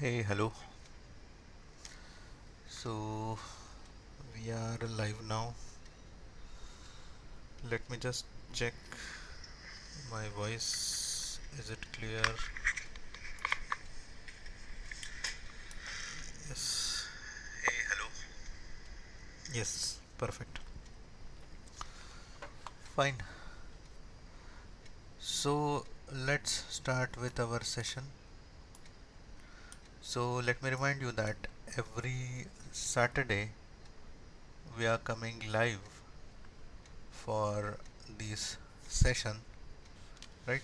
Hey, hello. So we are live now. Let me just check my voice. Is it clear? Yes. Hey, hello. Yes, perfect. Fine. So let's start with our session. So let me remind you that every Saturday we are coming live for this session, right?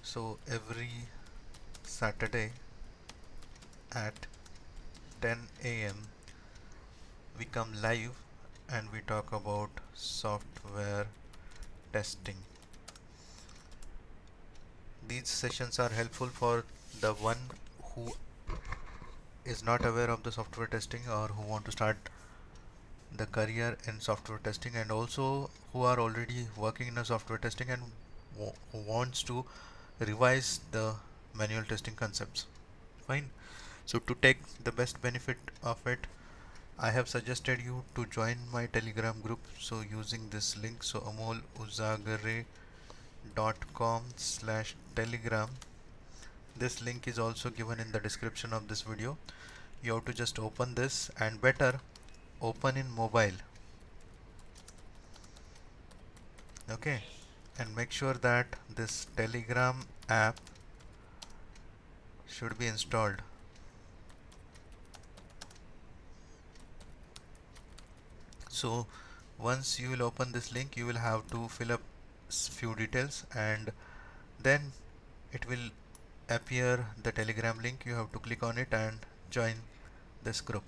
So every Saturday at 10 a.m. we come live and we talk about software testing. These sessions are helpful for the one who is not aware of the software testing or who want to start the career in software testing, and also who are already working in a software testing and who wants to revise the manual testing concepts. Fine. So to take the best benefit of it, I have suggested you to join my Telegram group. So using this link, so amoluzagare.com/telegram. This link is also given in the description of this video. You have to just open this, and better open in mobile. Okay, and make sure that this Telegram app should be installed. So once you will open this link, you will have to fill up few details, and then it will appear the Telegram link. You have to click on it and join this group.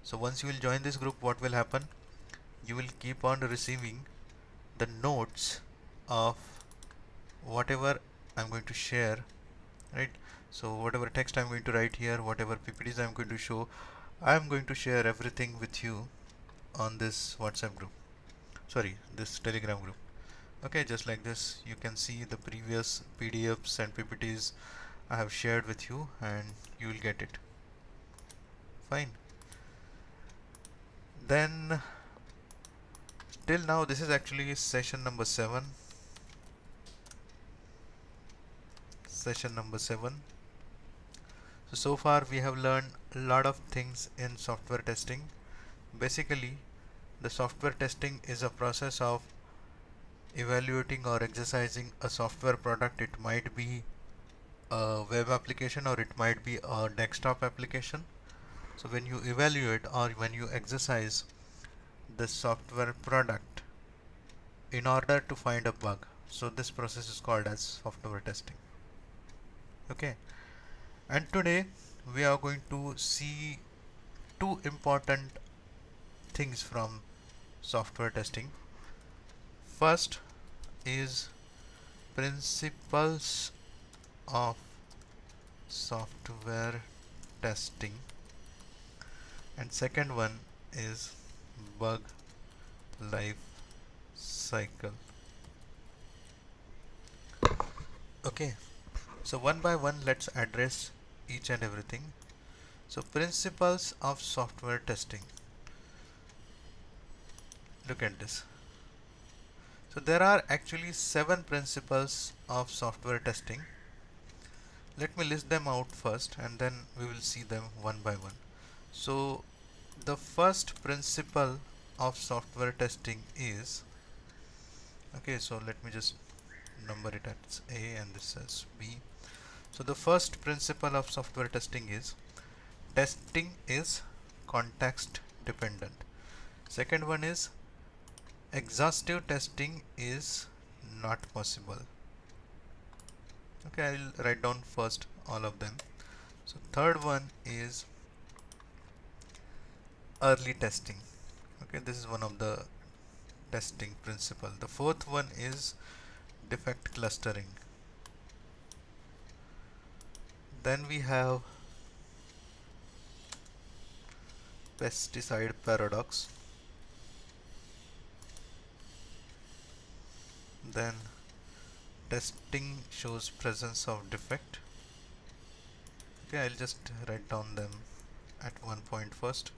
So once you will join this group, what will happen? You will keep on receiving the notes of whatever I'm going to share, right? So whatever text I'm going to write here, whatever PPTs I'm going to show, I'm going to share everything with you on this WhatsApp group, sorry, this Telegram group. Okay, just like this, you can see the previous PDFs and PPTs I have shared with you, and you will get it. Fine. Then till now, this is actually session number 7. Session number 7. So far we have learned a lot of things in software testing. Basically, the software testing is a process of evaluating or exercising a software product. It might be a web application or it might be a desktop application. So when you evaluate or when you exercise the software product in order to find a bug, so this process is called as software testing. Okay, and today we are going to see two important things from software testing. First is principles of software testing, and second one is bug life cycle. Okay, so one by one let's address each and everything. So principles of software testing. Look at this. So there are actually 7 principles of software testing. Let me list them out first and then we will see them one by one. So the first principle of software testing is, okay, so let me just number it as A and this as B. So the first principle of software testing is testing is context dependent. Second one is exhaustive testing is not possible. Okay, I'll write down first all of them. So third one is early testing. Okay, this is one of the testing principle. The fourth one is defect clustering. Then we have pesticide paradox. Then testing shows presence of defect. Okay, I'll just write down them at one point first.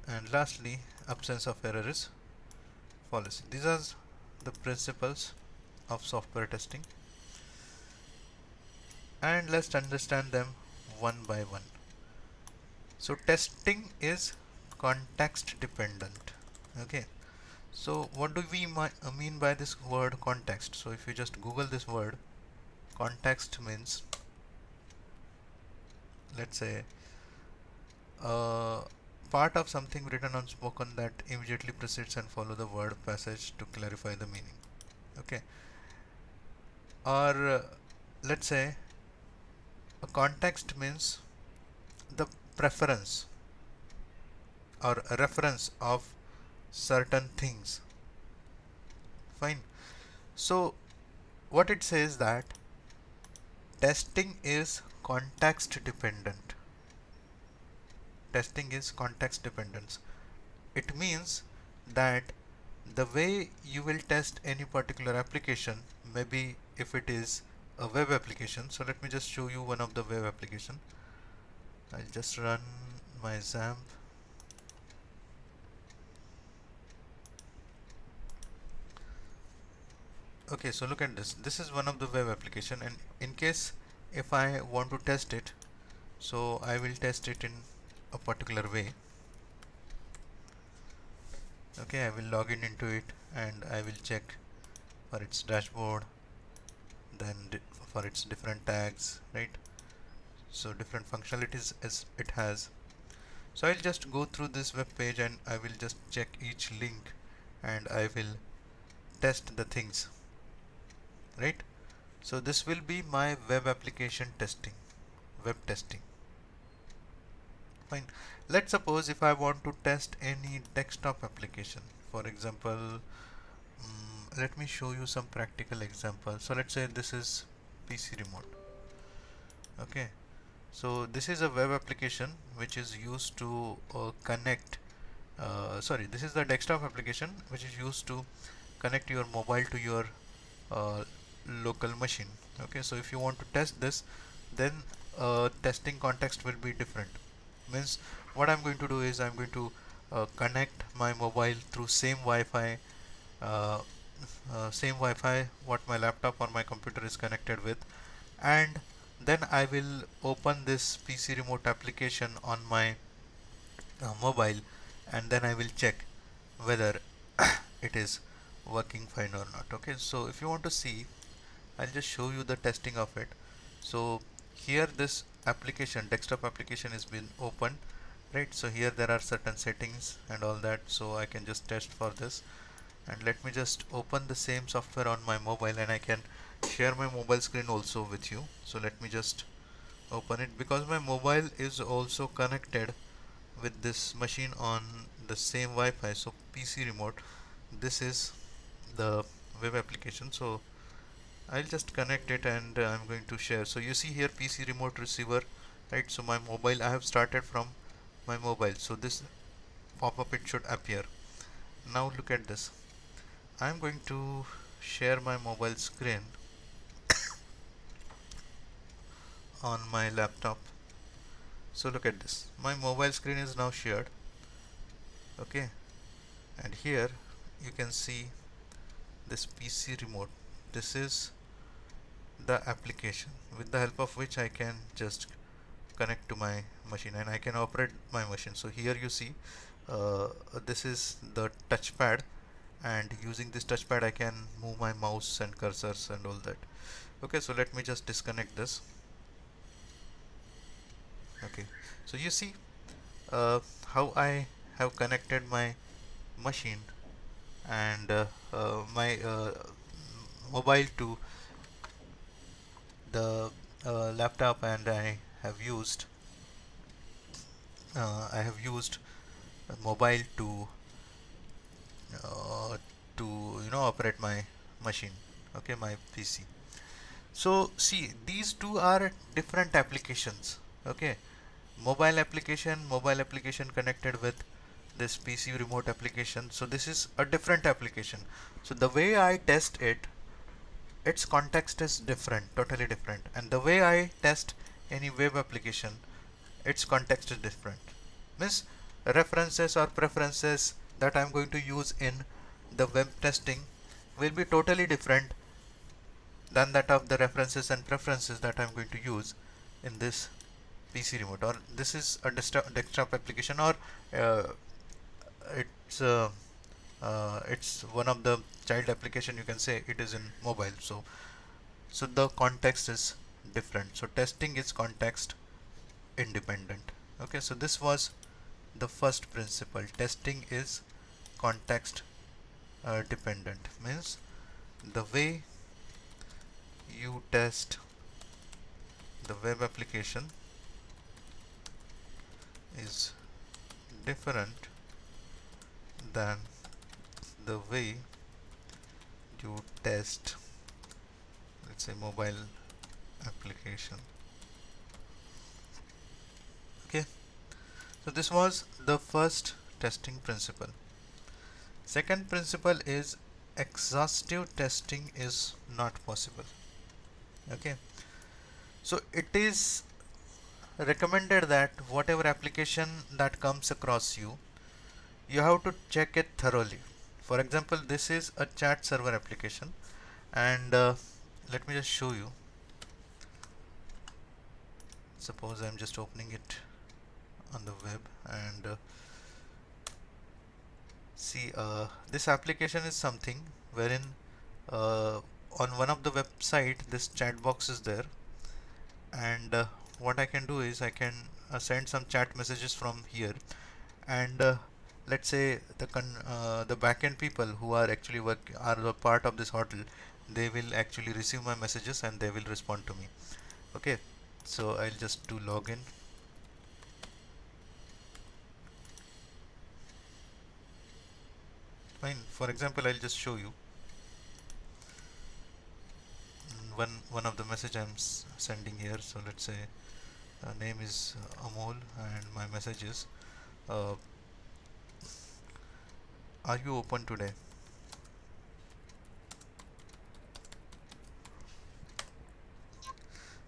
And lastly, absence of error is policy. These are the principles of software testing, and let's understand them one by one. So testing is context dependent. Okay, so what do we mean by this word context? So if you just Google this word, context means, let's say, part of something written or spoken that immediately precedes and follow the word passage to clarify the meaning. Okay, or let's say a context means the preference or a reference of certain things. Fine. So what it says that testing is context dependent. Testing is context dependence. It means that the way you will test any particular application, maybe if it is a web application. So let me just show you one of the web application. I'll just run my XAMPP. Okay, so look at this. This is one of the web application, and in case if I want to test it, so I will test it in a particular way. Okay, I will log in into it and I will check for its dashboard, then for its different tags, right? So different functionalities as it has. So I'll just go through this web page and I will just check each link and I will test the things, right? So this will be my web application testing, web testing. Fine. Let's suppose if I want to test any desktop application, for example, let me show you some practical example. So let's say this is PC remote. Okay, so this is a web application which is used to connect this is the desktop application which is used to connect your mobile to your uh, local machine. Okay, so if you want to test this, then testing context will be different. Means what I'm going to do is I'm going to connect my mobile through uh, same Wi-Fi what my laptop or my computer is connected with, and then I will open this PC remote application on my mobile, and then I will check whether it is working fine or not. Okay, so if you want to see, I'll just show you the testing of it. So here this application, desktop application, is been opened, right? So here there are certain settings and all that, so I can just test for this. And let me just open the same software on my mobile, and I can share my mobile screen also with you. So let me just open it, because my mobile is also connected with this machine on the same Wi-Fi. So PC remote, this is the web application. So I'll just connect it and I'm going to share. So you see here PC remote receiver, right? So my mobile, I have started from my mobile, so this pop-up it should appear. Now look at this. I'm going to share my mobile screen on my laptop. So look at this, my mobile screen is now shared. Okay, and here you can see this PC remote. This is the application with the help of which I can just connect to my machine and I can operate my machine. So here you see this is the touchpad, and using this touchpad I can move my mouse and cursors and all that. Okay, so let me just disconnect this. Okay, so you see how I have connected my machine and my mobile to the laptop, and I have used mobile uh, to operate my machine, okay, my PC. So see, these two are different applications. Okay, mobile application connected with this PC remote application. So this is a different application. So the way I test it, its context is different, totally different, and the way I test any web application, its context is different. Means references or preferences that I'm going to use in the web testing will be totally different than that of the references and preferences that I'm going to use in this PC remote, or this is a desktop application, or uh, it's it's one of the child application, you can say it is in mobile. So the context is different, so testing is context independent. Okay, so this was the first principle. Testing is context dependent, means the way you test the web application is different than the way you test, let's say, mobile application. Okay, so this was the first testing principle. Second principle is exhaustive testing is not possible. Okay, so it is recommended that whatever application that comes across you, you have to check it thoroughly. For example, this is a chat server application, and let me just show you. Suppose I'm just opening it on the web, and see, this application is something wherein on one of the website this chat box is there, and what I can do is I can send some chat messages from here, and let's say the backend people who are actually are a part of this hotel, they will actually receive my messages and they will respond to me. Okay, so I'll just do login. Fine, for example, I'll just show you one of the message I'm sending here. So let's say name is Amol, and my message is uh, are you open today?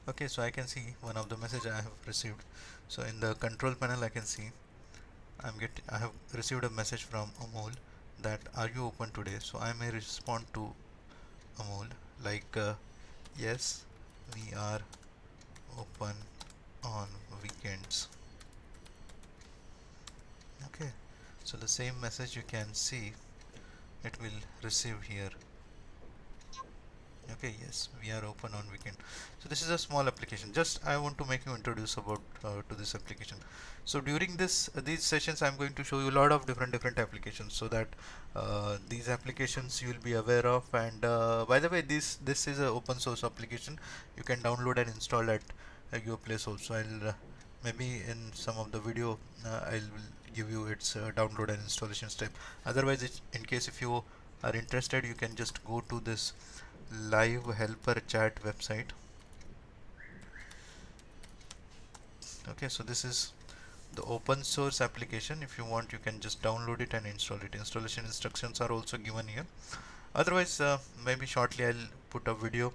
Okay, so I can see one of the message I have received. So in the control panel I can see I have received a message from Amol that are you open today. So I may respond to Amol like yes, we are open on weekends. Okay, so the same message you can see it will receive here. Okay, yes, we are open on weekend. So this is a small application. Just I want to make you introduce about to this application. So during these sessions I'm going to show you a lot of different applications, so that these applications you will be aware of. And by the way, this is an open source application. You can download and install at your place also. I'll maybe in some of the video I'll give you its download and installation step. Otherwise, in case if you are interested, you can just go to this live helper chat website. Okay, so this is the open source application. If you want, you can just download it and install it. Installation instructions are also given here. Otherwise, maybe shortly I'll put a video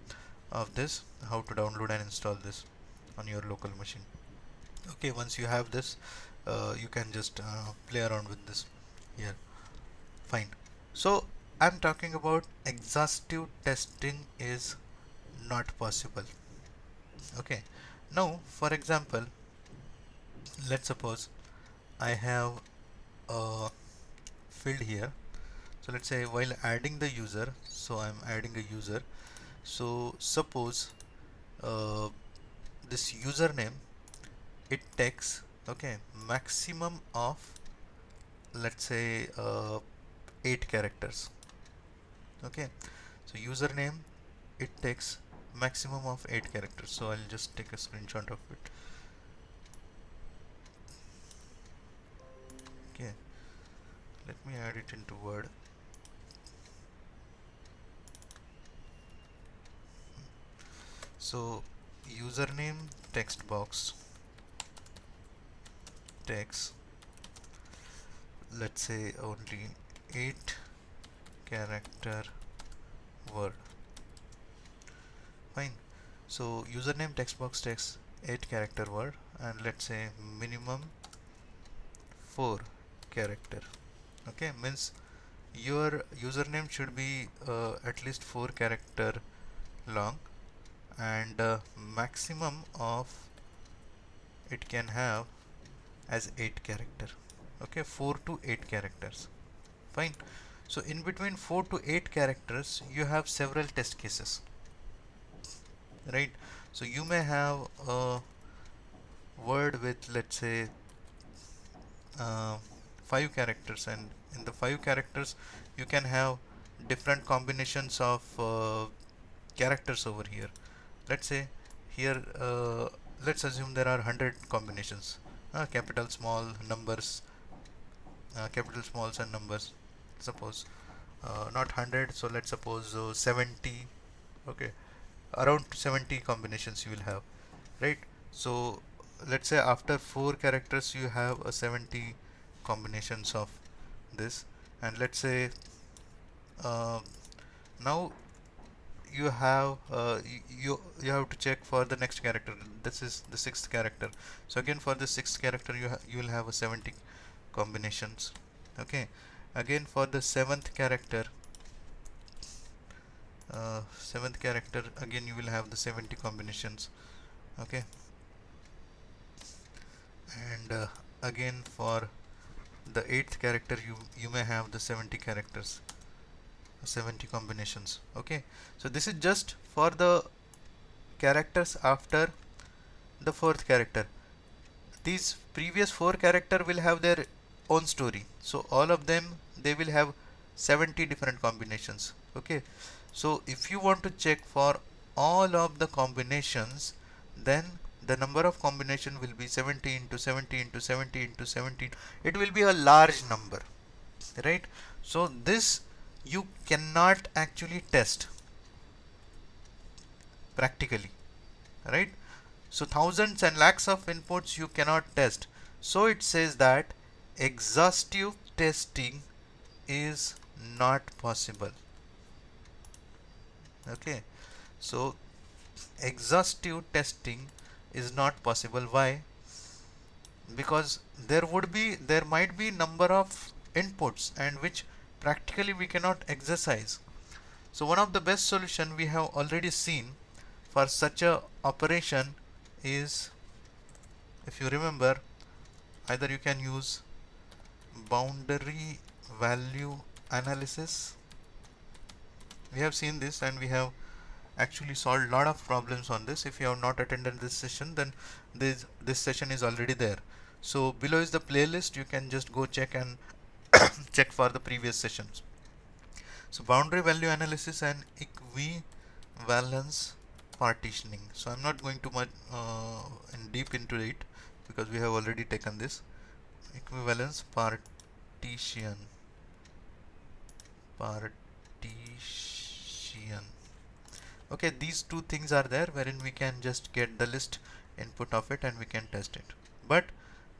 of this, how to download and install this on your local machine. Okay, once you have this, you can just play around with this here. Fine. So I'm talking about exhaustive testing is not possible. Okay, now for example, let's suppose I have a field here. So let's say while adding the user, so I'm adding a user. So suppose this username, it takes, okay, maximum of, let's say 8 characters. Okay, so username, it takes maximum of 8 characters. So I'll just take a screenshot of it. Okay, let me add it into Word. So username text box takes, let's say, only 8 character word. Fine. So username text box takes 8 character word, and let's say minimum 4 character. Okay, means your username should be at least 4 character long, and maximum of it can have as 8 character. Okay, 4 to 8 characters. Fine. So in between 4 to 8 characters you have several test cases, right? So you may have a word with, let's say, uh, 5 characters, and in the 5 characters you can have different combinations of characters over here. Let's say here, let's assume there are 100 combinations, capital small numbers, capital smalls and numbers, suppose, not 100, so let's suppose 70. Okay, around 70 combinations you will have, right? So let's say after 4 characters you have a 70 combinations of this, and let's say uh, now you have you have to check for the next character. This is the 6th character, so again for the 6th character you will have a 70 combinations. Okay, again for the 7th character again you will have the 70 combinations. Okay, and again for the 8th character you may have the 70 characters, 70 combinations. Okay, so this is just for the characters after the 4th character. These previous 4 character will have their own story, so all of them they will have 70 different combinations. Okay, so if you want to check for all of the combinations, then the number of combination will be 70 into 70 into 70 into 17. It will be a large number, right? So this you cannot actually test practically, right? So thousands and lakhs of inputs you cannot test. So it says that exhaustive testing is not possible. Okay, so exhaustive testing is not possible. Why? Because there might be number of inputs and which practically we cannot exercise. So one of the best solution we have already seen for such a operation is, if you remember, either you can use boundary value analysis. We have seen this and we have actually solved a lot of problems on this. If you have not attended this session, then this session is already there. So below is the playlist, you can just go check and check for the previous sessions. So boundary value analysis and equivalence partitioning. So I'm not going too much in deep into it because we have already taken this. Equivalence partition. Okay, these two things are there wherein we can just get the list input of it and we can test it. But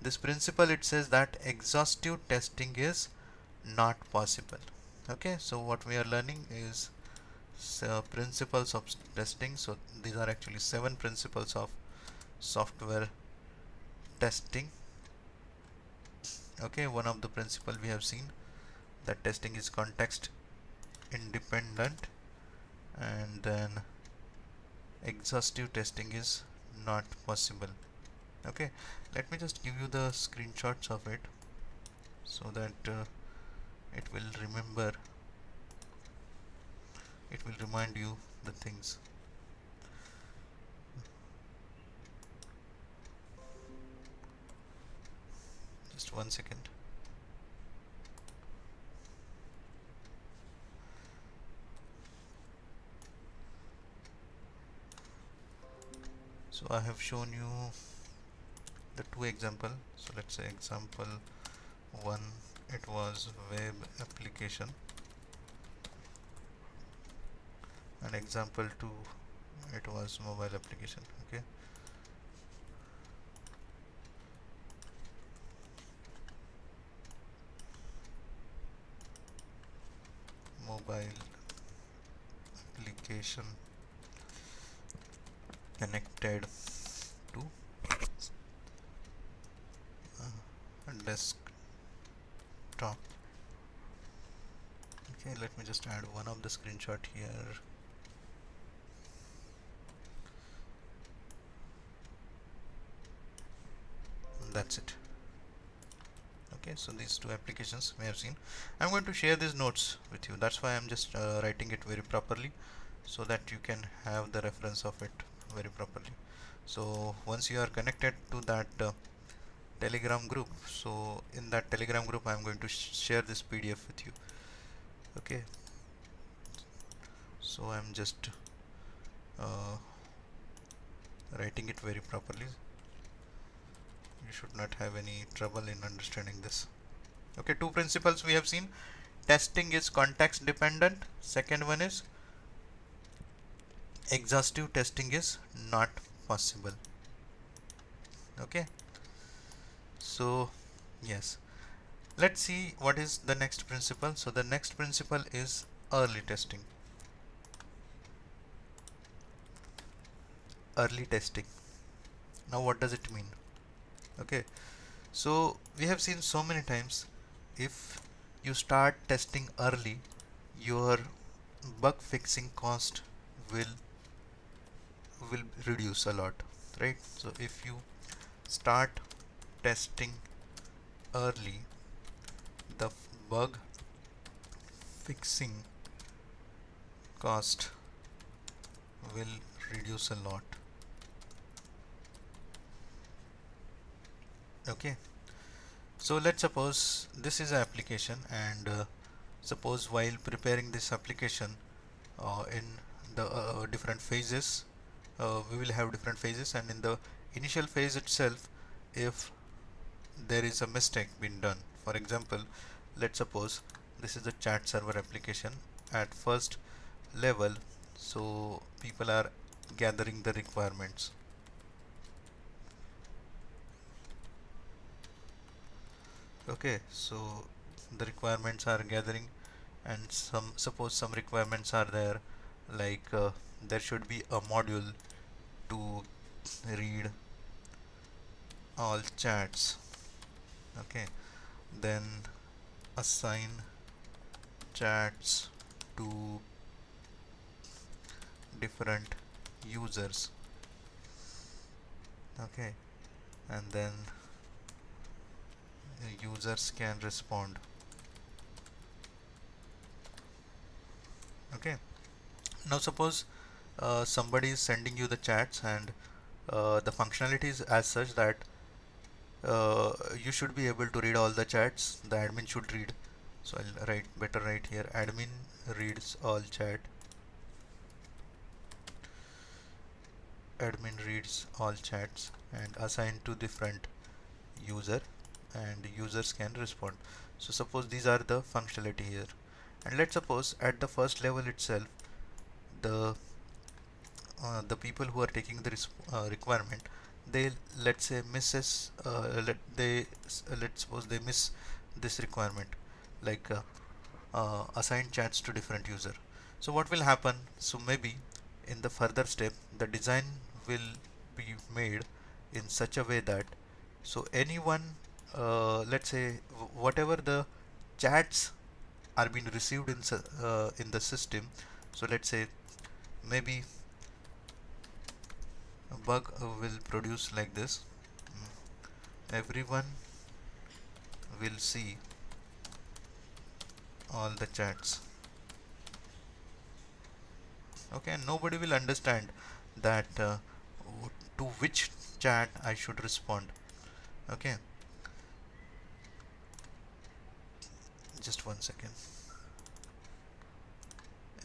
this principle, it says that exhaustive testing is not possible. Okay, so what we are learning is principles of testing. So these are actually 7 principles of software testing. Okay, one of the principle we have seen that testing is context independent, and then exhaustive testing is not possible. Okay, let me just give you the screenshots of it so that it will remind you the things. Just 1 second. So I have shown you the 2 example. So let's say example 1, it was web application, and example 2, it was mobile application. Okay, mobile application connected to desktop. Okay, let me just add one of the screenshot here. That's it. Okay, so these two applications we have seen. I'm going to share these notes with you. That's why I'm just writing it very properly, so that you can have the reference of it very properly. So once you are connected to that Telegram group, so in that Telegram group I'm going to share this PDF with you. Okay, so I'm just writing it very properly. You should not have any trouble in understanding this. Okay, two principles we have seen. Testing is context dependent. Second one is exhaustive testing is not possible. Okay, so yes, let's see what is the next principle. So the next principle is early testing. Early testing. Now what does it mean? Okay, so we have seen so many times, if you start testing early, your bug fixing cost will reduce a lot, right? So if you start testing early, the bug fixing cost will reduce a lot. Okay, so let's suppose this is an application, and suppose while preparing this application in the different phases, we will have different phases, and in the initial phase itself, if there is a mistake been done, for example, let's suppose this is a chat server application at first level, so people are gathering the requirements. Okay, so the requirements are gathering, and suppose some requirements are there, like there should be a module to read all chats. Okay, then assign chats to different users. Okay, and then users can respond. Okay, now suppose somebody is sending you the chats, and the functionality is as such that you should be able to read all the chats. The admin should read. So I'll write here, admin reads all chat. Admin reads all chats and assign to different user, and users can respond. So suppose these are the functionality here, and let's suppose at the first level itself, the people who are taking the requirement, they, let's say, misses let's suppose they miss this requirement, like assign chats to different user. So what will happen? So maybe in the further step, the design will be made in such a way that, so anyone, let's say, whatever the chats are being received in the system, so let's say maybe a bug will produce like this. Everyone will see all the chats. Okay, and nobody will understand that to which chat I should respond. Okay, just 1 second.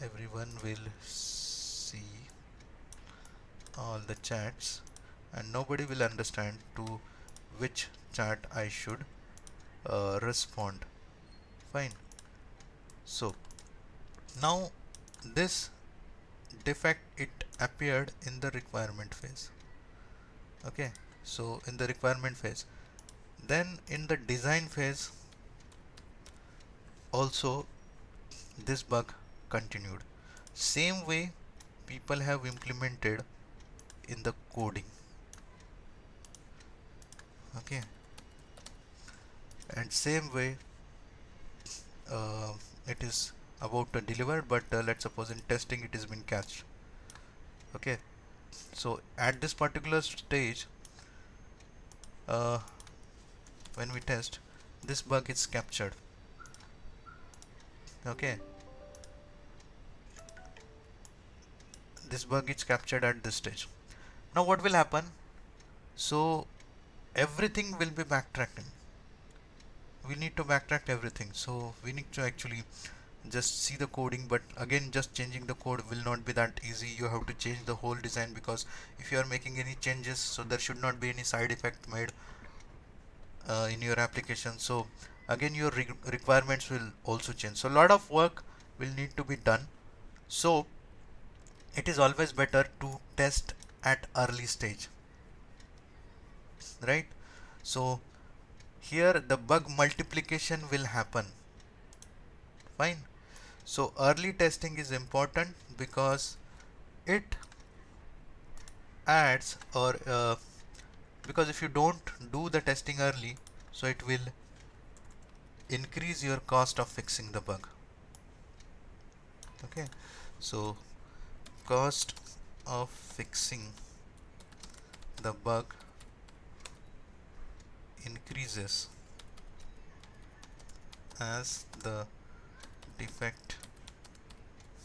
Everyone will see all the chats, and nobody will understand to which chat I should respond. Fine. So now this defect, it appeared in the requirement phase. Okay, so in the requirement phase, then in the design phase also this bug continued. Same way people have implemented in the coding. Okay, and same way uh, it is about to deliver, but let's suppose in testing it has been catched. Okay, so at this particular stage, uh, when we test, this bug is captured. Okay, this bug is captured at this stage. Now what will happen? So everything will be backtracking. We need to backtrack everything, so we need to actually just see the coding, but again, just changing the code will not be that easy. You have to change the whole design, because if you are making any changes, so there should not be any side effect made in your application. So again, your requirements will also change, so a lot of work will need to be done. So it is always better to test at early stage, right? So here the bug multiplication will happen. Fine. So early testing is important because it adds, or because if you don't do the testing early, so it will increase your cost of fixing the bug. Okay, so cost of fixing the bug increases as the defect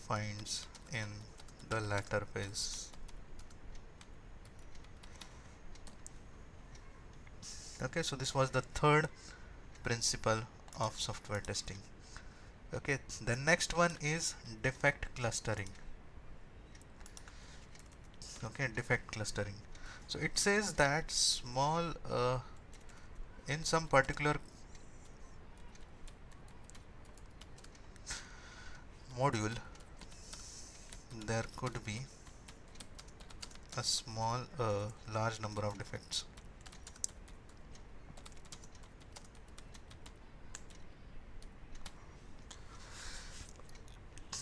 finds in the latter phase. Okay, so this was the third principle of software testing. Okay, the next one is defect clustering. Okay, defect clustering. So it says that small in some particular module there could be a small large number of defects.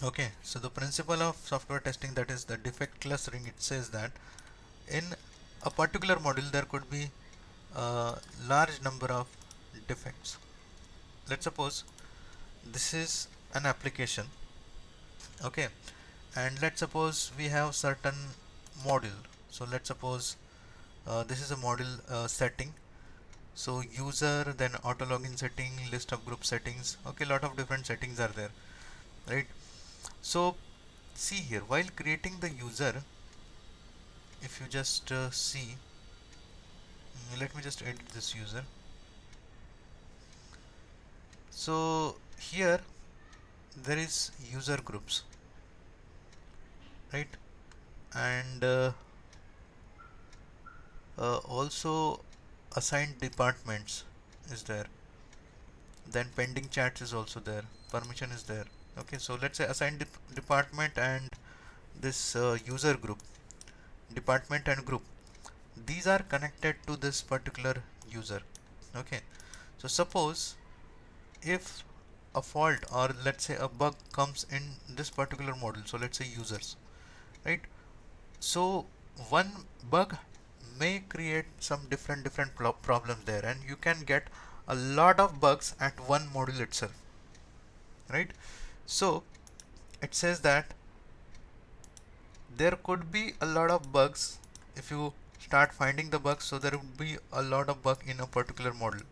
Okay, so the principle of software testing, that is the defect clustering, it says that in a particular module there could be a large number of defects. Let's suppose this is an application. Okay, and let's suppose we have certain module. So let's suppose this is a module setting. So user, then auto login setting, list of group settings. Okay, lot of different settings are there, right? So see here, while creating the user, if you just see, let me just edit this user. So here there is user groups, right? And also assigned departments is there, then pending chats is also there, permission is there. Okay, so let's say assigned department and this user group, department and group, these are connected to this particular user. Okay, so suppose if a fault, or let's say a bug comes in this particular module, so let's say users, right? So one bug may create some different problems there, and you can get a lot of bugs at one module itself, right? So it says that there could be a lot of bugs if you start finding the bugs, so there would be a lot of bug in a particular module,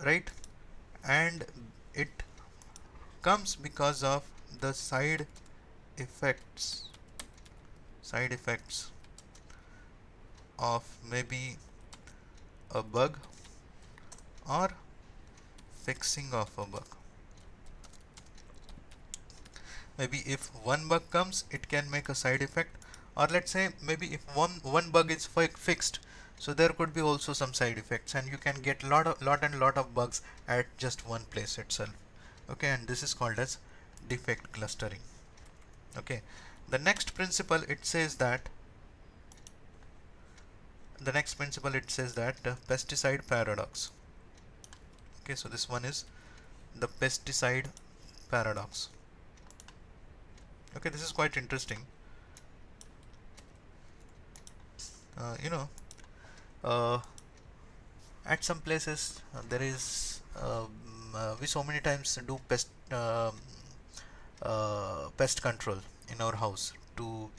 right? And it comes because of the effects side effects of maybe a bug or fixing of a bug. Maybe if one bug comes, it can make a side effect, or let's say maybe if one bug is fixed, so there could be also some side effects, and you can get lot of bugs at just one place itself. Okay, and this is called as defect clustering. Okay, the next principle it says that pesticide paradox. Okay, so this one is the pesticide paradox. Okay, this is quite interesting. You know, At some places there is we so many times do pest control in our house to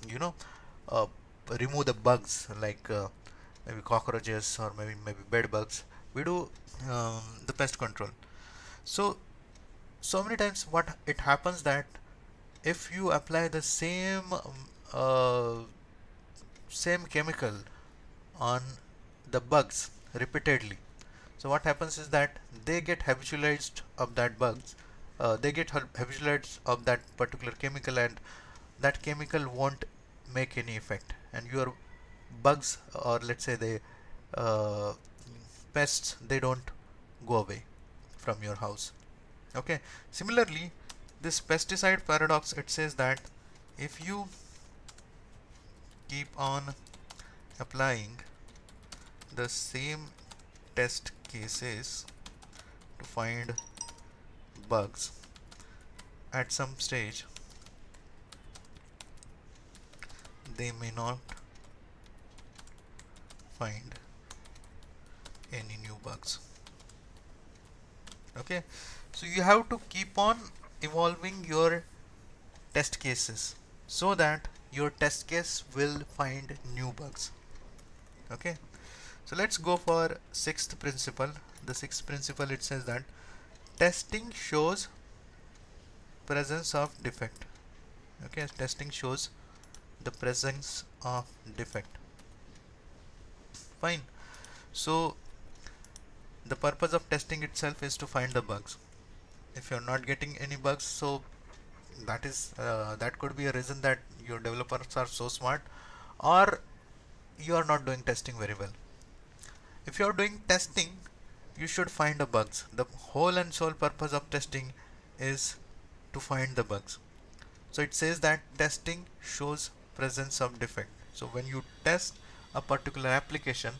you know uh, remove the bugs like maybe cockroaches or maybe bed bugs. We do the pest control. So so many times what it happens that if you apply the uh, same chemical on the bugs repeatedly, so what happens is that they get habitualized of that bugs, they get habitualized of that particular chemical, and that chemical won't make any effect, and your bugs, or let's say the uh, pests, they don't go away from your house. Okay. Similarly, this pesticide paradox, it says that if you keep on applying the same test cases to find bugs, at some stage they may not find any new bugs. Okay, so you have to keep on evolving your test cases so that your test case will find new bugs. Okay, so let's go for sixth principle. The sixth principle, it says that testing shows presence of defect. Okay, testing shows the presence of defect. Fine. So the purpose of testing itself is to find the bugs. If you're not getting any bugs, so that could be a reason that your developers are so smart, or you are not doing testing very well. If you are doing testing, you should find the bugs. The whole and sole purpose of testing is to find the bugs. So it says that testing shows presence of defect. So when you test a particular application,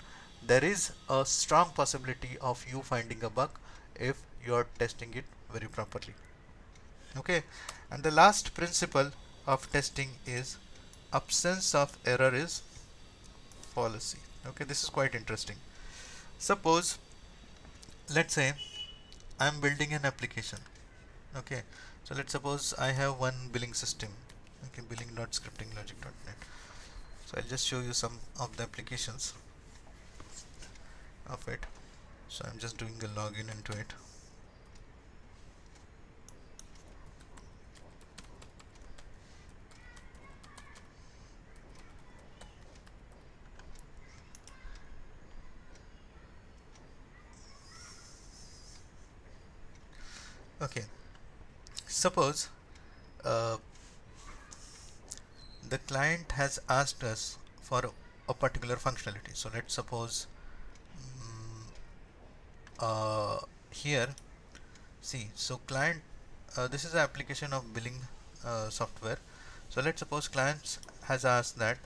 there is a strong possibility of you finding a bug if you are testing it very properly. Okay, and the last principle of testing is absence of error is fallacy. Okay, this is quite interesting. Suppose, let's say I'm building an application. Okay, so let's suppose I have one billing system. Okay, billing.scriptinglogic.net. So I'll just show you some of the applications of it. So I'm just doing a login into it. Okay, suppose uh, the client has asked us for a particular functionality. So let's suppose mm, here, see, so client, this is an application of billing software. So let's suppose clients has asked that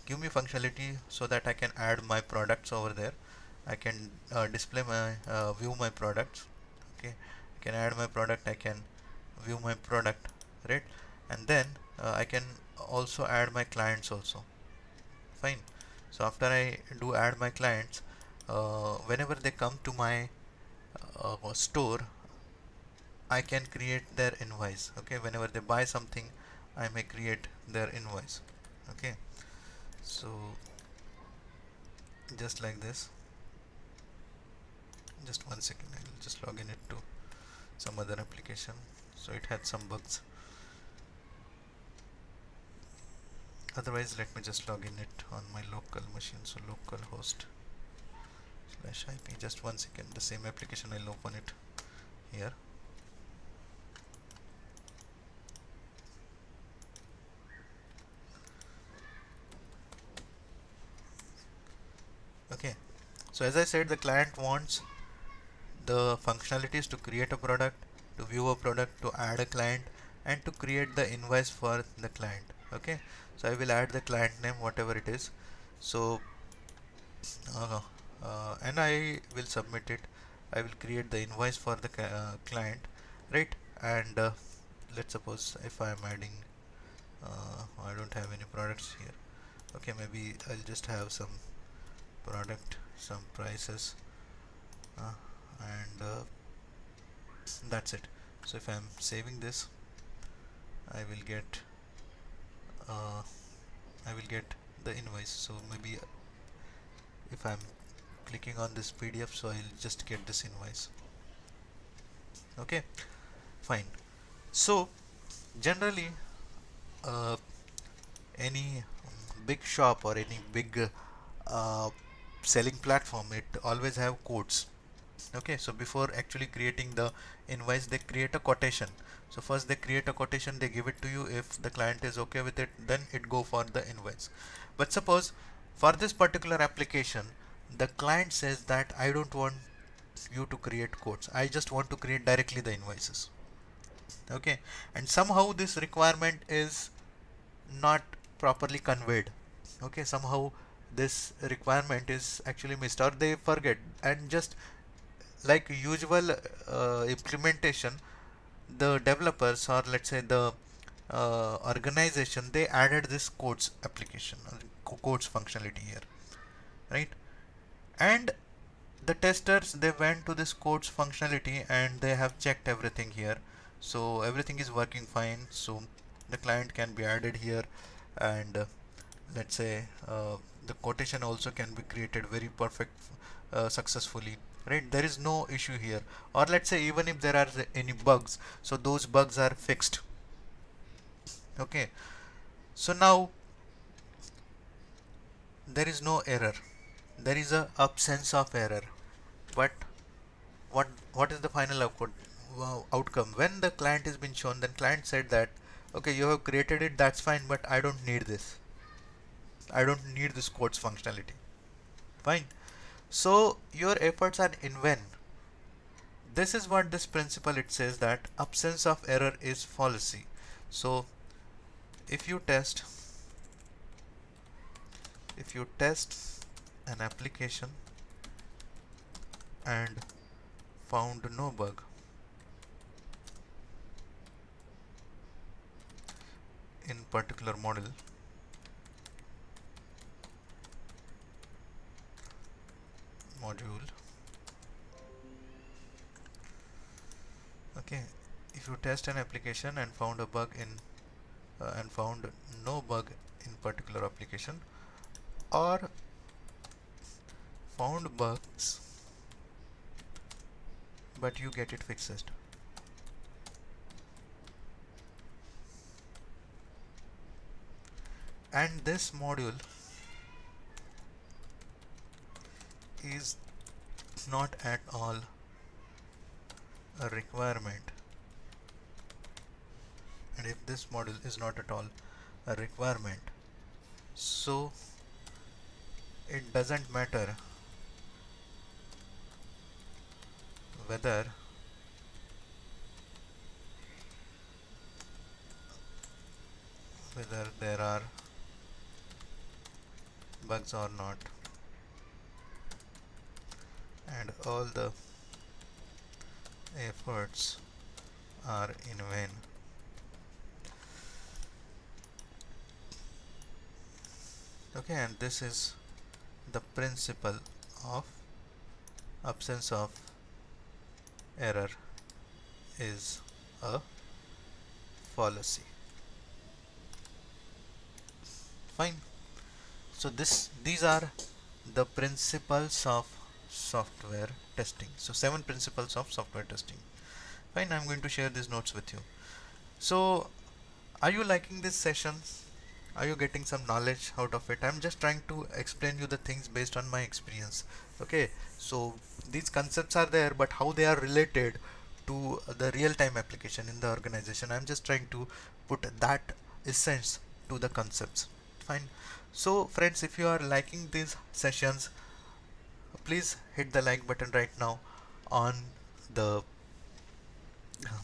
give me functionality so that I can add my products over there. I can display my view my products. Okay, I can add my product, I can view my product, right? And then I can also add my clients also. Fine. So after I do add my clients, whenever they come to my store, I can create their invoice. Okay, whenever they buy something, I may create their invoice. Okay, so just like this. Just one second, I will just log in it to some other application. So it had some bugs. Otherwise, let me just log in it on my local machine. So localhost /IP. Just one second. The same application, I'll open it here. Okay. So as I said, the client wants the functionalities to create a product, to view a product, to add a client, and to create the invoice for the client. Okay, so I will add the client name, whatever it is. So and I will submit it. I will create the invoice for the client, right? And let's suppose if I am adding I don't have any products here. Okay, maybe I'll just have some product some prices, and that's it. So if I'm saving this, I will get uh, I will get the invoice. So maybe if I'm clicking on this PDF, so I'll just get this invoice. Okay, fine. So generally, uh, any big shop or any big uh, selling platform, it always have quotes. Okay, so before actually creating the invoice, they create a quotation. So first they create a quotation, they give it to you. If the client is okay with it, then it go for the invoice. But suppose for this particular application, the client says that I don't want you to create quotes, I just want to create directly the invoices. Okay, and somehow this requirement is not properly conveyed. Okay, somehow this requirement is actually missed, or they forget, and just like usual implementation, the developers, or let's say the organization, they added this codes application, codes functionality here, right? And the testers, they went to this codes functionality and they have checked everything here, so everything is working fine. So the client can be added here, and let's say the quotation also can be created very perfect, successfully, right? There is no issue here. Or let's say even if there are any bugs, so those bugs are fixed. Okay, so now there is no error, there is a absence of error. But what is the final outcome? When the client has been shown, then client said that okay, you have created it, that's fine, but I don't need this, I don't need this codes functionality. Fine. So your efforts are in vain. This is what this principle, it says that absence of error is fallacy. So if you test an application and found no bug, in particular module, okay, if you test an application and found a bug in and found no bug in particular application, or found bugs but you get it fixed, and this module is not at all a requirement, and if this module is not at all a requirement, so it doesn't matter whether there are bugs or not, and all the efforts are in vain. Okay, and this is the principle of absence of error is a fallacy. Fine. So these are the principles of software testing. So 7 principles of software testing. Fine, I'm going to share these notes with you. So are you liking these sessions? Are you getting some knowledge out of it? I'm just trying to explain you the things based on my experience. Okay, so these concepts are there, but how they are related to the real-time application in the organization, I'm just trying to put that essence to the concepts. Fine. So friends, if you are liking these sessions, please hit the like button right now on the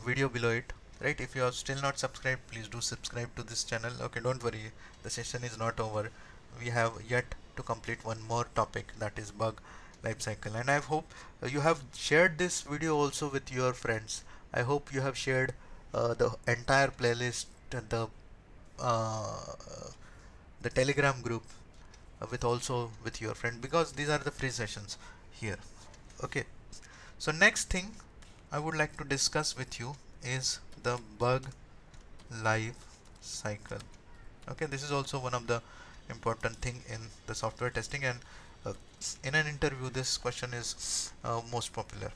video below it, right? If you are still not subscribed, please do subscribe to this channel. Okay, don't worry, the session is not over. We have yet to complete one more topic, that is bug lifecycle, and I hope you have shared this video also with your friends. I hope you have shared the entire playlist, uh, the telegram group, with also with your friend, because these are the free sessions here. Okay, so next thing I would like to discuss with you is the bug life cycle. Okay, this is also one of the important thing in the software testing, and uh, in an interview this question is most popular.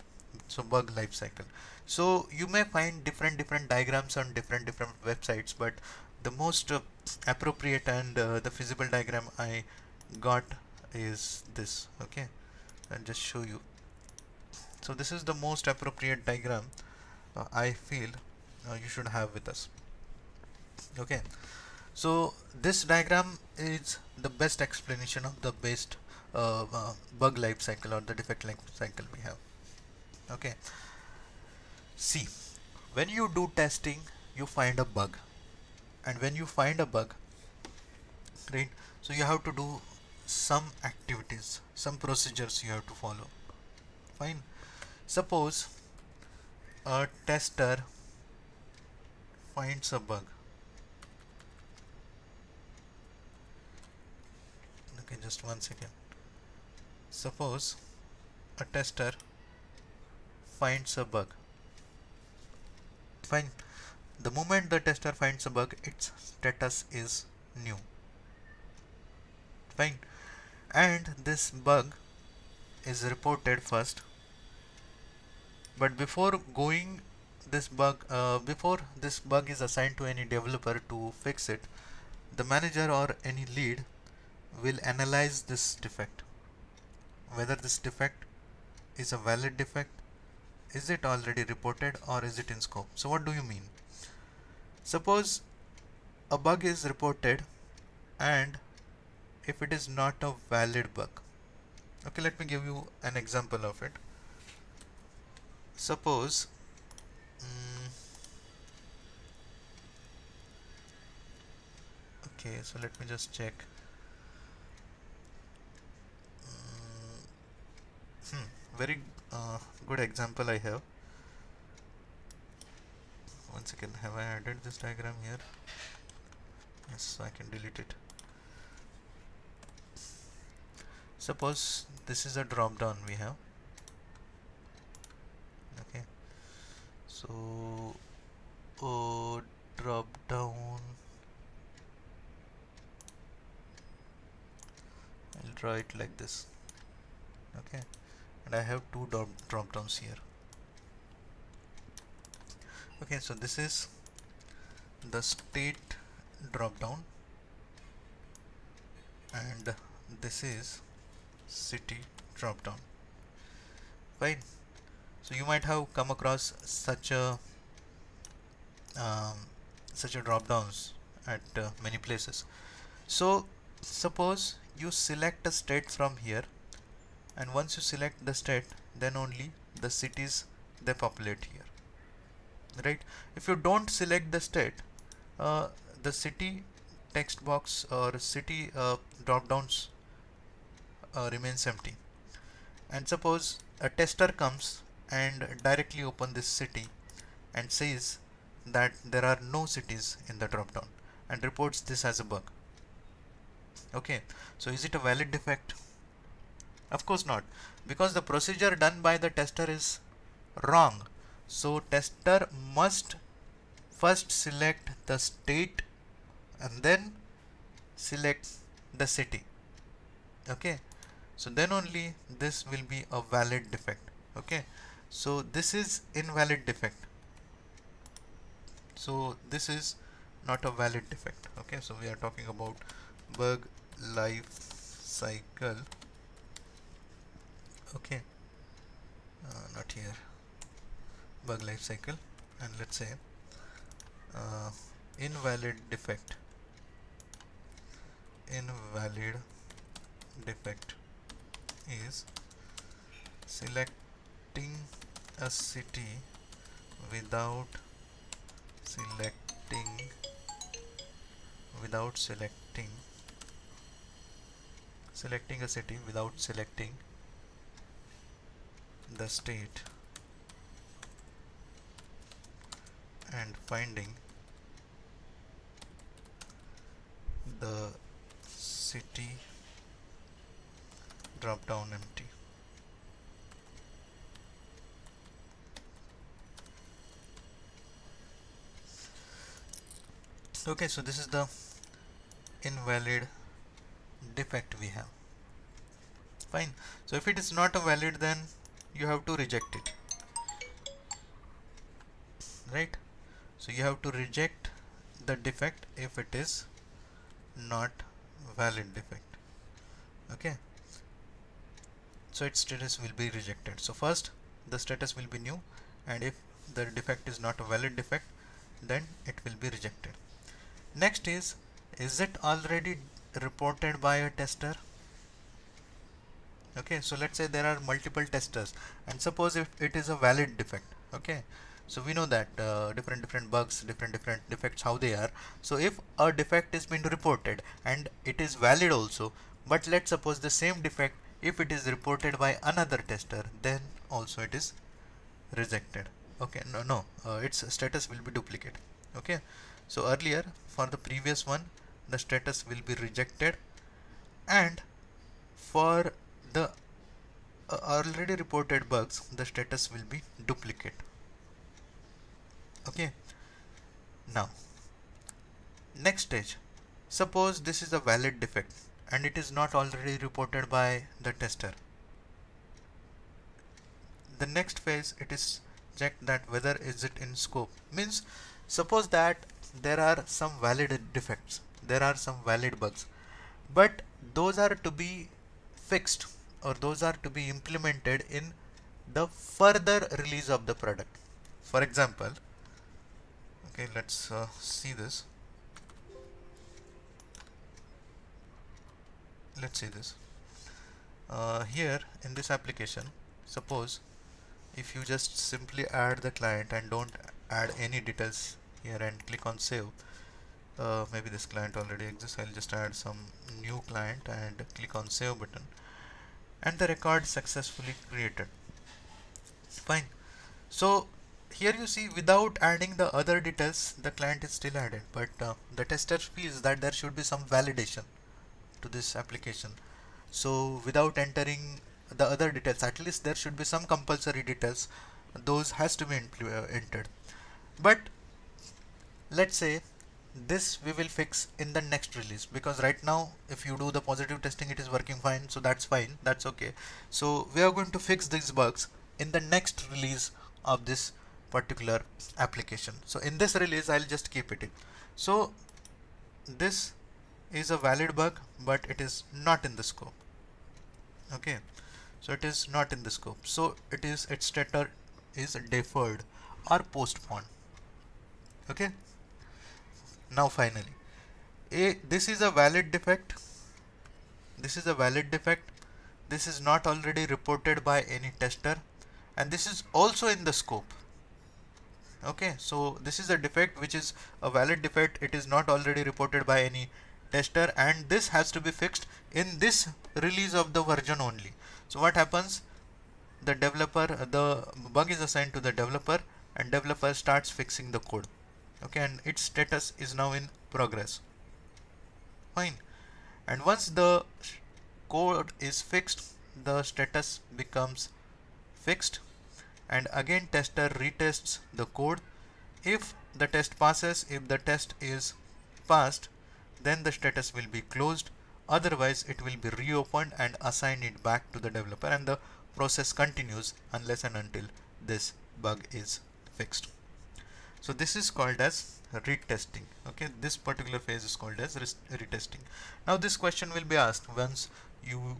So bug life cycle. So you may find different diagrams on different websites, but the most appropriate and the feasible diagram I got is this. Okay, I'll just show you. So this is the most appropriate diagram I feel you should have with us. Okay, so this diagram is the best explanation of the best bug life cycle or the defect life cycle we have. Okay, see, when you do testing, you find a bug, and when you find a bug, right? So you have to do some activities, some procedures you have to follow. Fine. Suppose a tester finds a bug. Okay, just 1 second. Suppose a tester finds a bug. Fine. The moment the tester finds a bug, its status is new. Fine. And this bug is reported first. But before this bug is assigned to any developer to fix it, the manager or any lead will analyze this defect, whether this defect is a valid defect, is it already reported, or is it in scope. So what do you mean? Suppose a bug is reported, and if it is not a valid bug, okay, let me give you an example of it. Suppose okay, so let me just check. Very good example I have. Once again, have I added this diagram here? Yes, so I can delete it. Suppose this is a drop down we have. Okay, so drop down, I'll draw it like this. Okay, and I have two drop downs here. Okay, so this is the state drop down, and this is city drop down. Fine. So you might have come across such a drop downs at many places. So suppose you select a state from here, and once you select the state, then only the cities they populate here, right? If you don't select the state, the city text box or city drop downs remains empty. And suppose a tester comes and directly open this city and says that there are no cities in the drop down and reports this as a bug. Okay, so is it a valid defect? Of course not, because the procedure done by the tester is wrong. So tester must first select the state and then select the city. Okay, so then only this will be a valid defect. Okay, so this is invalid defect, so this is not a valid defect. Okay, so we are talking about bug life cycle. Okay, not here, bug life cycle, and let's say invalid defect. Invalid defect is selecting a city without selecting selecting a city without selecting the state and finding the city drop down empty. Okay, so this is the invalid defect we have. Fine. So if it is not a valid, then you have to reject it, right? So you have to reject the defect if it is not valid defect. Okay, so its status will be rejected. So first the status will be new, and if the defect is not a valid defect, then it will be rejected. Next is it already reported by a tester? Okay, so let's say there are multiple testers, and suppose if it is a valid defect. Okay, so we know that different bugs, different defects, how they are. So if a defect is been reported and it is valid also, but let's suppose the same defect, if it is reported by another tester, then also it is rejected. Okay, its status will be duplicate. Okay, so earlier for the previous one the status will be rejected, and for the already reported bugs the status will be duplicate. Okay, now next stage, suppose this is a valid defect and it is not already reported by the tester. The next phase, it is checked that whether is it in scope. Means suppose that there are some valid defects, there are some valid bugs, but those are to be fixed, or those are to be implemented in the further release of the product. For example, okay, let's see this. Let's see this. Here in this application, suppose if you just simply add the client and don't add any details here and click on save, maybe this client already exists, I'll just add some new client and click on save button, and the record successfully created. Fine. So here you see, without adding the other details the client is still added, but the tester feels that there should be some validation to this application. So without entering the other details, at least there should be some compulsory details, those has to be entered. But let's say this we will fix in the next release, because right now if you do the positive testing it is working fine, so that's fine, that's okay. So we are going to fix these bugs in the next release of this particular application. So in this release I'll just keep it in. So this is a valid bug, but it is not in the scope. Okay, so it is not in the scope, so its status is deferred or postponed. Okay, now finally, this is a valid defect, this is a valid defect, this is not already reported by any tester, and this is also in the scope. Okay, so this is a defect which is a valid defect, it is not already reported by any tester, and this has to be fixed in this release of the version only. So what happens, the bug is assigned to the developer, and developer starts fixing the code. Okay, and its status is now in progress. Fine. And once the code is fixed, the status becomes fixed, and again tester retests the code. If the test passes, if the test is passed, then the status will be closed, otherwise it will be reopened and assign it back to the developer, and the process continues unless and until this bug is fixed. So this is called as retesting. Okay, this particular phase is called as retesting. Now this question will be asked once you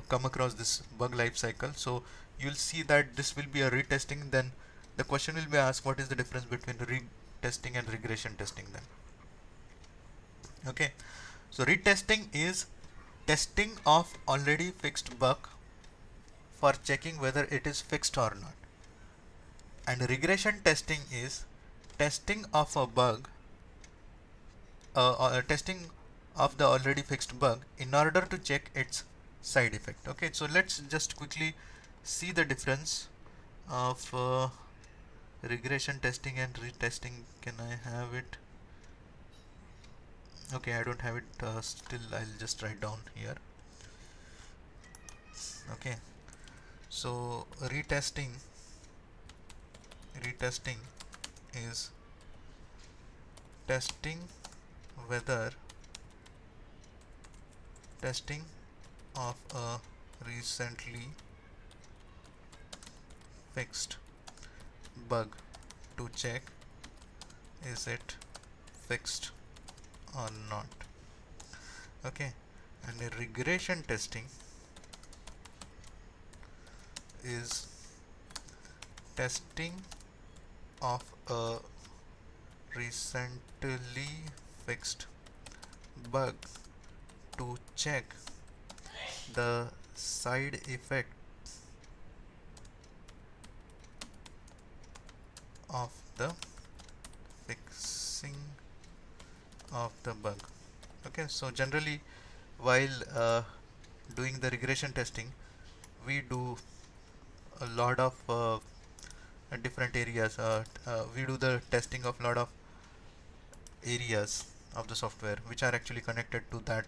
come across this bug life cycle. So you'll see that this will be a retesting, then the question will be asked, what is the difference between retesting and regression testing then? Okay, so retesting is testing of already fixed bug for checking whether it is fixed or not, and regression testing is testing of a bug, testing of the already fixed bug in order to check its side effect. Okay, so let's just quickly see the difference of regression testing and retesting. Can I have it? Okay, I don't have it still. I'll just write down here. Okay, so retesting is testing whether testing of a recently fixed bug to check is it fixed or not. Okay, and a regression testing is testing of a recently fixed bug to check the side effect of the fixing of the bug. Okay, so generally while doing the regression testing, we do a lot of different areas. We do the testing of lot of areas of the software which are actually connected to that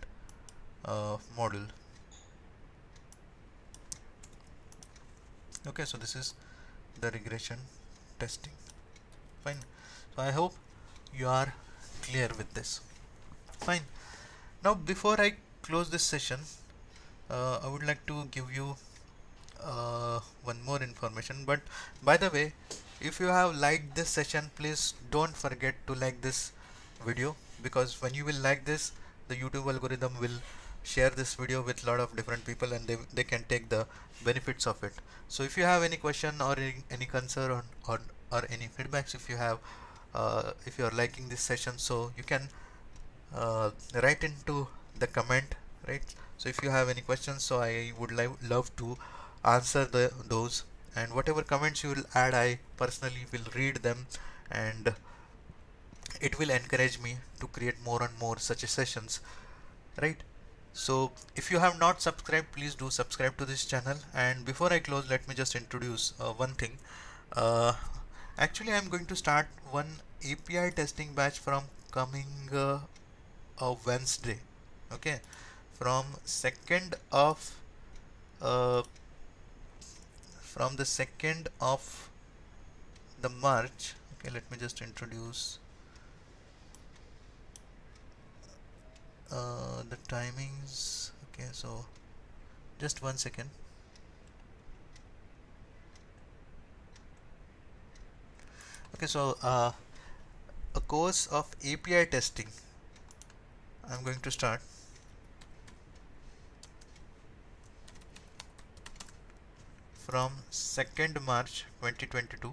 module. Okay, so this is the regression testing. Fine. So I hope you are clear with this. Fine. Now before I close this session, I would like to give you one more information. But by the way, if you have liked this session, please don't forget to like this video, because when you will like this, the YouTube algorithm will share this video with a lot of different people, and they can take the benefits of it. So if you have any question or any concern or any feedbacks, if you have if you are liking this session, so you can write into the comment, right? So if you have any questions, so I would love to answer those, and whatever comments you will add, I personally will read them, and it will encourage me to create more and more such sessions, right? So if you have not subscribed, please do subscribe to this channel. And before I close, let me just introduce one thing. uh, Actually, I'm going to start one API testing batch from coming Wednesday. Okay, from 2nd of uh, from the 2nd of the March. Okay, let me just introduce the timings. Okay, so just 1 second. Okay, so a course of API testing I'm going to start from 2nd March 2022.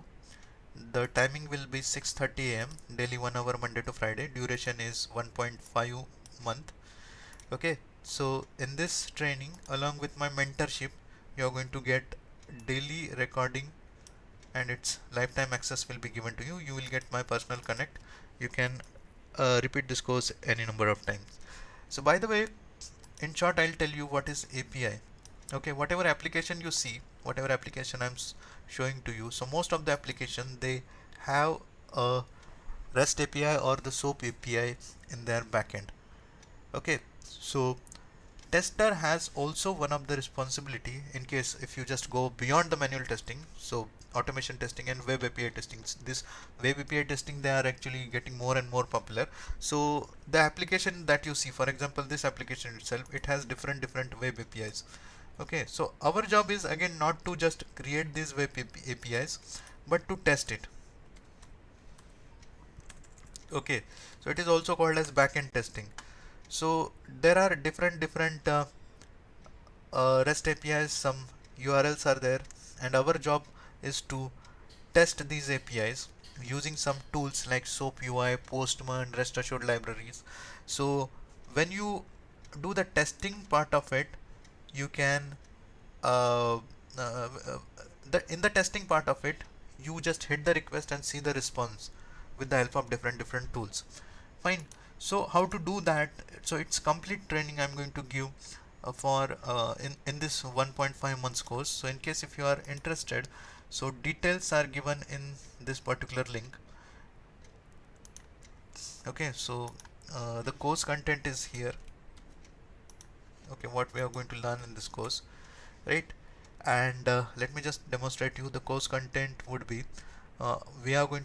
The timing will be 6:30 a.m. daily, 1 hour, Monday to Friday. Duration is 1.5 month. Okay, so in this training, along with my mentorship, you are going to get daily recording, and its lifetime access will be given to you. You will get my personal connect. You can repeat this course any number of times. So by the way, in short, I'll tell you what is API. Okay, whatever application you see, whatever application I'm showing to you, so most of the application, they have a REST API or the SOAP API in their backend. Okay, so tester has also one of the responsibility in case if you just go beyond the manual testing. So automation testing and web API testing, this web API testing, they are actually getting more and more popular. So the application that you see, for example, this application itself, it has different web APIs. Okay, so our job is again not to just create these web APIs, but to test it. Okay, so it is also called as backend testing. So there are different REST APIs, some URLs are there, and our job is to test these APIs using some tools like SOAP UI, POSTMAN, REST assured libraries. So when you do the testing part of it, you can uh, uh, uh, in the testing part of it, you just hit the request and see the response with the help of different tools. Fine. So how to do that? So it's complete training I'm going to give for in this 1.5 months course. So in case if you are interested, so details are given in this particular link. Okay, so the course content is here. Okay, what we are going to learn in this course, right? and let me just demonstrate you. The course content would be we are going